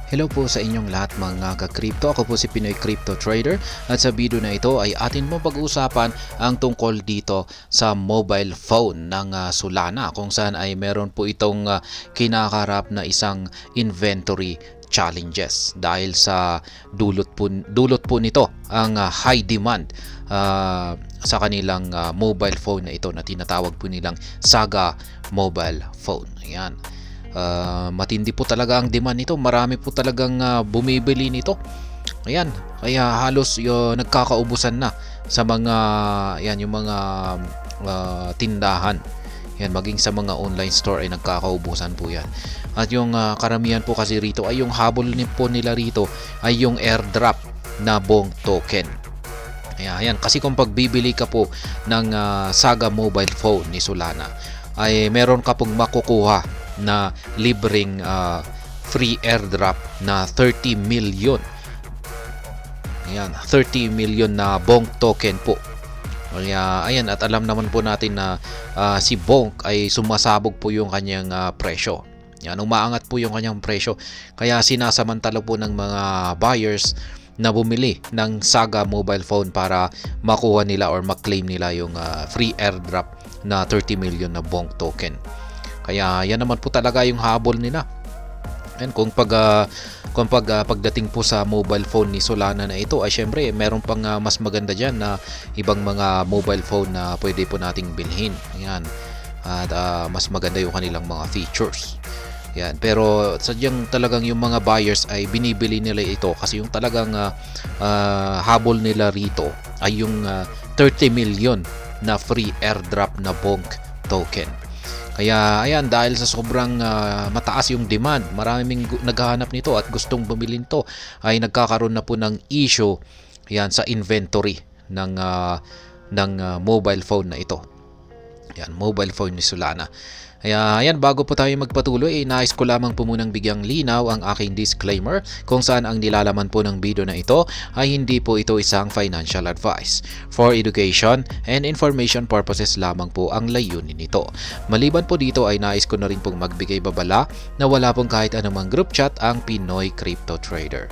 Hello po sa inyong lahat mga ka-crypto. Ako po si Pinoy Crypto Trader at sa video na ito ay atin mo pag-uusapan ang tungkol dito sa mobile phone ng Solana kung saan ay meron po itong kinakarap na isang inventory challenges dahil sa dulot po nito ang high demand sa kanilang mobile phone na ito na tinatawag po nilang Saga mobile phone. Ayan. Matindi po talaga ang demand nito. Marami po talagang bumibili nito. Ayan, kaya halos nagkakaubusan na sa mga yung mga tindahan. Yan, maging sa mga online store ay nagkakaubusan po yan. At yung karamihan po kasi rito ay yung habol po nila rito ay yung airdrop na Bonk token. Ayan, kasi kung pagbibili ka po ng Saga mobile phone ni Solana ay meron ka pong makukuha na libreng free airdrop na 30 million. Ayan, 30 million na Bonk token po. Kaya ayan, at alam naman po natin na si Bonk ay sumasabog po yung kanyang presyo. Yan, umaangat po yung kanyang presyo. Kaya sinasamantala po ng mga buyers na bumili ng Saga mobile phone para makuha nila or maklaim nila yung free airdrop na 30 million na Bonk token. Kaya yan naman po talaga yung habol nila. And pagdating po sa mobile phone ni Solana na ito ay syempre meron pang mas maganda diyan na ibang mga mobile phone na pwede po nating bilhin. Ayan. At mas maganda yung kanilang mga features. Yan. Pero sadyang talagang yung mga buyers ay binibili nila ito kasi yung talagang habol nila rito ay yung 30 million na free airdrop na Bonk token. Kaya ayan, dahil sa sobrang mataas yung demand, maraming naghahanap nito at gustong bumili nito, ay nagkakaroon na po ng issue yan sa inventory ng mobile phone na ito. Yan, mobile phone ni Solana. Kaya ayan, bago po tayo magpatuloy, nais ko lamang po munang bigyang linaw ang aking disclaimer kung saan ang nilalaman po ng video na ito ay hindi po ito isang financial advice. For education and information purposes lamang po ang layunin nito. Maliban po dito ay nais ko na rin pong magbigay babala na wala pong kahit anumang group chat ang Pinoy Crypto Trader.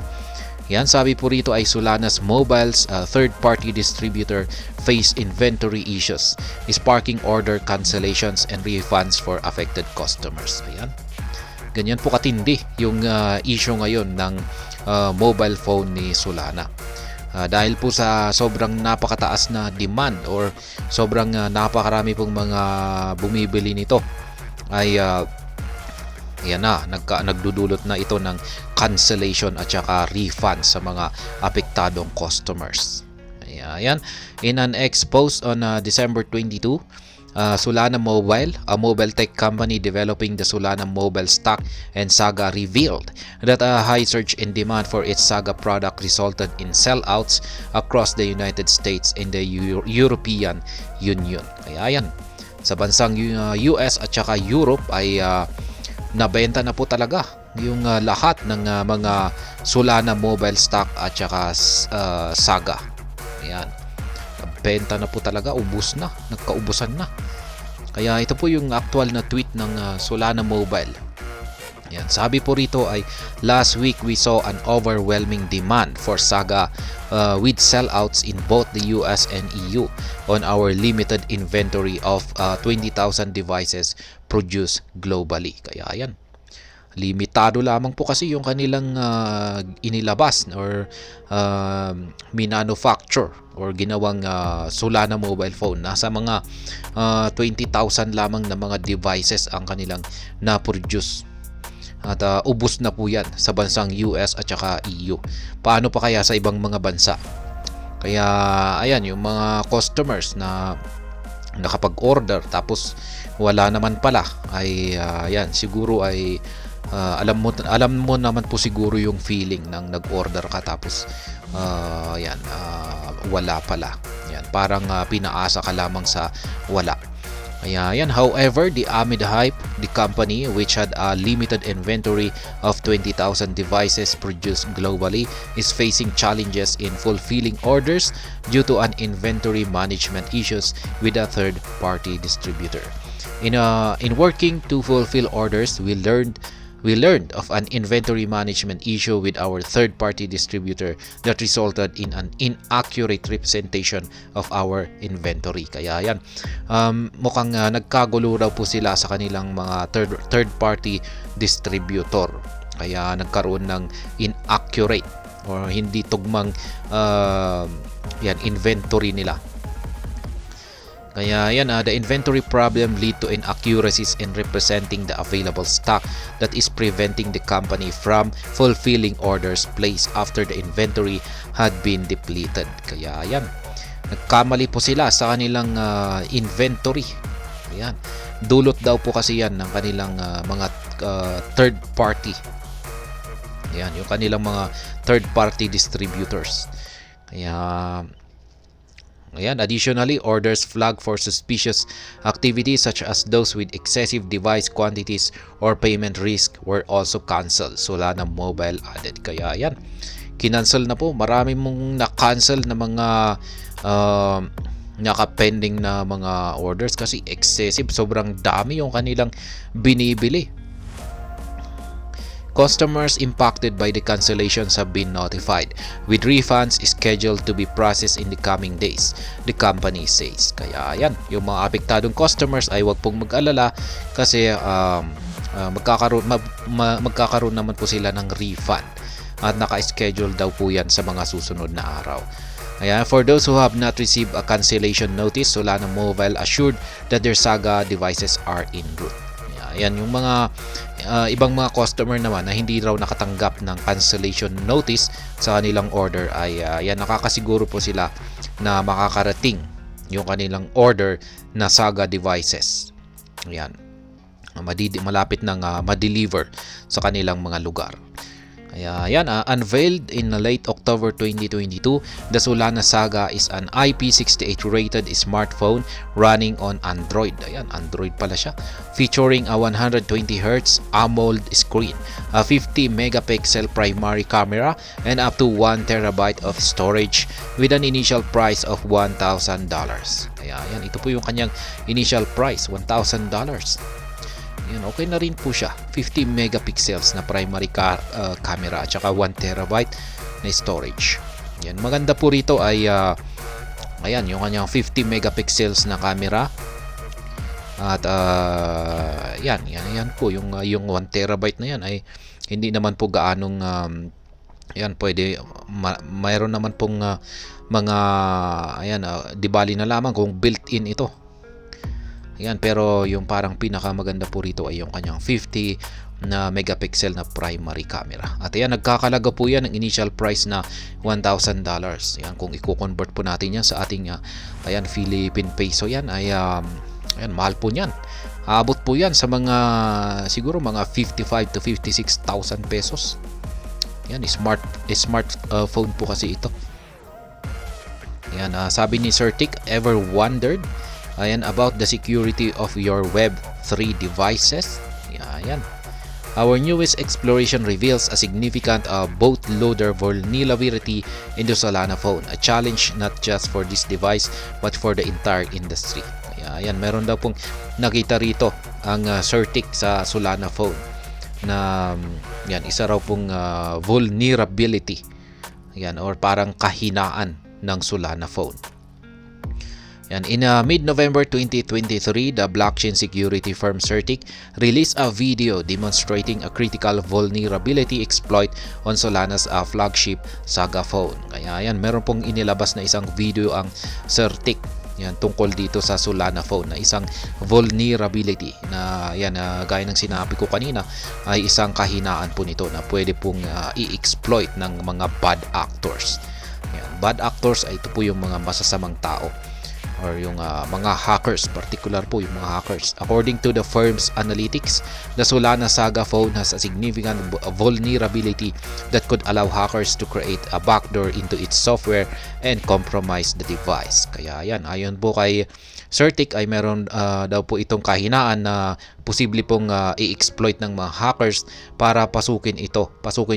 Yan, sabi po rito ay Solana's mobile's third-party distributor face inventory issues, sparking order cancellations and refunds for affected customers. Ayan. Ganyan po katindi yung issue ngayon ng mobile phone ni Solana. Dahil po sa sobrang napakataas na demand or sobrang napakarami pong mga bumibili nito ay yan na, nagdudulot na ito ng cancellation at saka refund sa mga apektadong customers. Ayan. In an ex post on December 22, Solana Mobile, a mobile tech company developing the Solana mobile stack and Saga, revealed that a high surge in demand for its Saga product resulted in sellouts across the United States and the European Union. Kaya yan, sa bansang US at saka Europe ay nabenta na po talaga yung lahat ng mga Solana mobile stock at saka Saga. Ayan. Nabenta na po talaga, ubos na, nagkaubusan na. Kaya ito po yung actual na tweet ng Solana Mobile. Ayan. Sabi po rito ay last week we saw an overwhelming demand for Saga with sellouts in both the US and EU on our limited inventory of 20,000 devices produced globally. Kaya ayan, limitado lamang po kasi yung kanilang inilabas or minanufacture or ginawang Solana mobile phone. Nasa mga 20,000 lamang na mga devices ang kanilang na-produce. At ubos na po yan sa bansang US at saka EU. Paano pa kaya sa ibang mga bansa? Kaya ayan, yung mga customers na nakapag-order tapos wala naman pala ay ayan, siguro ay alam mo naman po siguro yung feeling ng nag-order ka tapos wala pala. Yan, parang pinaasa ka lamang sa wala. Kaya yan, however, the Amid Hype, the company which had a limited inventory of 20,000 devices produced globally, is facing challenges in fulfilling orders due to an inventory management issues with a third-party distributor. In working to fulfill orders, we learned we learned of an inventory management issue with our third-party distributor that resulted in an inaccurate representation of our inventory. Kaya yan, mukhang nagkagulo raw po sila sa kanilang mga third-party distributor. Kaya nagkaroon ng inaccurate or hindi tugmang inventory nila. Kaya yan, the inventory problem lead to inaccuracies in representing the available stock that is preventing the company from fulfilling orders placed after the inventory had been depleted. Kaya yan, nagkamali po sila sa kanilang inventory. Ayan, dulot daw po kasi yan ng kanilang mga third party. Ayan, yung kanilang mga third party distributors. Kaya ayan, additionally, orders flagged for suspicious activities such as those with excessive device quantities or payment risk were also cancelled. Solana Mobile added. Kaya yan, kinancel na po. Marami mong na-cancel na mga naka-pending na mga orders kasi excessive. Sobrang dami yung kanilang binibili. Customers impacted by the cancellations have been notified, with refunds scheduled to be processed in the coming days, the company says. Kaya yan, yung mga apektadong customers ay wag pong mag-alala kasi magkakaroon naman po sila ng refund at naka-schedule daw po yan sa mga susunod na araw. Ayan, for those who have not received a cancellation notice, Solana Mobile assured that their Saga devices are en route. Ayan, yung mga ibang mga customer naman na hindi raw nakatanggap ng cancellation notice sa kanilang order ay yan, nakakasiguro po sila na makakarating yung kanilang order na Saga devices. Ayan, malapit nang ma-deliver sa kanilang mga lugar. Kaya yan, unveiled in late October 2022, the Solana Saga is an IP68 rated smartphone running on Android. Ayan, Android pala siya. Featuring a 120Hz AMOLED screen, a 50 megapixel primary camera, and up to 1 terabyte of storage with an initial price of $1,000. Kaya yan, ito po yung kanyang initial price, $1,000. Yan, okay na rin po siya. 50 megapixels na primary camera at saka 1 terabyte na storage. Yan, maganda po rito ay ayan, yung kanyang 50 megapixels na camera. At yan po yung 1 terabyte na yan ay hindi naman po gaanong yan, pwede mayroon naman pong mga ayan, di bali na lamang kung built-in ito. Ayan, pero yung parang pinakamaganda po rito ay yung kanyang 50 na megapixel na primary camera. At ayan, nagkakalaga po yan ng initial price na $1,000. Ayan, kung i-convert po natin yan sa ating ayan, Philippine peso yan ay ayan, mahal po yan. Aabot po yan sa mga siguro mga 55 to 56,000 pesos. Ayan, smartphone po kasi ito. Ayan, sabi ni Sir Tick, ever wondered about the security of your Web3 devices? Ayan. Our newest exploration reveals a significant bootloader vulnerability in the Solana phone, a challenge not just for this device but for the entire industry. Ayan, meron daw pong nakita rito ang Sir Tick sa Solana phone na yan, isa raw pong vulnerability. Ayan, or parang kahinaan ng Solana phone. And in mid-November 2023, the blockchain security firm Certic released a video demonstrating a critical vulnerability exploit on Solana's flagship Saga phone. Kaya yan, meron pong inilabas na isang video ang Certic yan, tungkol dito sa Solana phone na isang vulnerability na yan, gaya ng sinabi ko kanina, ay isang kahinaan po nito na pwede pong i-exploit ng mga bad actors. Yan, bad actors ay ito po yung mga masasamang tao or yung mga hackers, particular po yung mga hackers. According to the firm's analytics, the Solana Saga phone has a significant vulnerability that could allow hackers to create a backdoor into its software and compromise the device. Kaya yan, ayon po kay Certic ay meron daw po itong kahinaan na posible pong i-exploit ng mga hackers para pasukin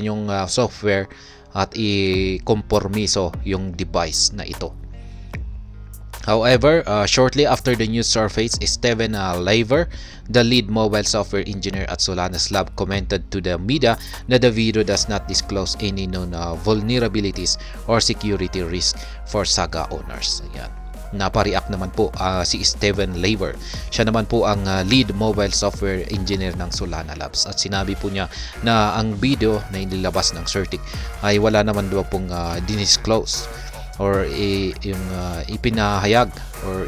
yung software at i-kompormiso yung device na ito. However, shortly after the news surfaced, Steven Lever, the lead mobile software engineer at Solana's lab, commented to the media that the video does not disclose any known vulnerabilities or security risk for Saga owners. Ayan. Napareact naman po si Steven Lever. Siya naman po ang lead mobile software engineer ng Solana Labs, at sinabi po niya na ang video na inilabas ng Certic ay wala naman daw pong dinisclose or ipinahayag or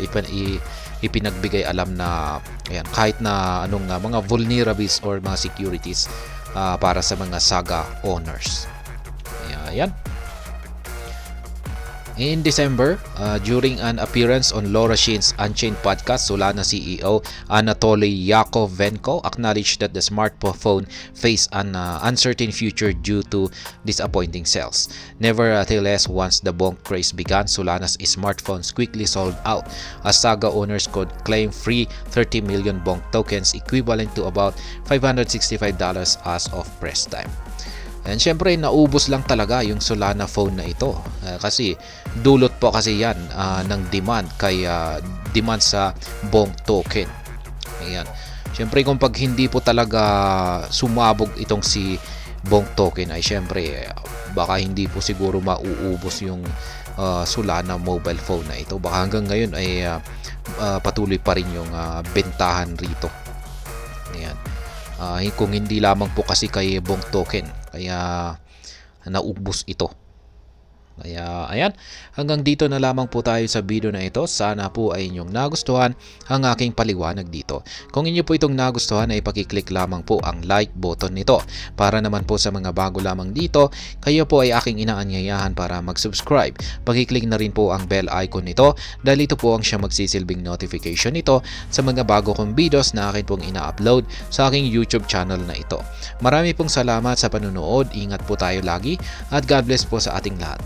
ipinagbigay alam na ayan, kahit na anong mga vulnerabilities or mga securities para sa mga Saga owners. Ayan. In December, during an appearance on Laura Shin's Unchained podcast, Solana CEO Anatoly Yakovenko acknowledged that the smartphone faced an uncertain future due to disappointing sales. Nevertheless, once the bonk craze began, Solana's smartphones quickly sold out, as Saga owners could claim free 30 million bonk tokens, equivalent to about $565 as of press time. And syempre naubos lang talaga yung Solana phone na ito kasi dulot po kasi yan ng demand demand sa bonk token. Ayan. Syempre kung pag hindi po talaga sumabog itong si bonk token ay syempre baka hindi po siguro mauubos yung Solana mobile phone na ito. Baka hanggang ngayon ay patuloy pa rin yung bentahan rito. Ayan. Kung hindi lamang po kasi kay bonk token kaya naubos ito. Kaya ayan, hanggang dito na lamang po tayo sa video na ito. Sana po ay inyong nagustuhan ang aking paliwanag dito. Kung inyo po itong nagustuhan ay pakiclick lamang po ang like button nito. Para naman po sa mga bago lamang dito, kayo po ay aking inaanyayahan para mag-subscribe. Pakiclick na rin po ang bell icon nito dahil ito po ang siya magsisilbing notification nito sa mga bago kong videos na akin pong ina-upload sa aking YouTube channel na ito. Marami pong salamat sa panunood. Ingat po tayo lagi at God bless po sa ating lahat.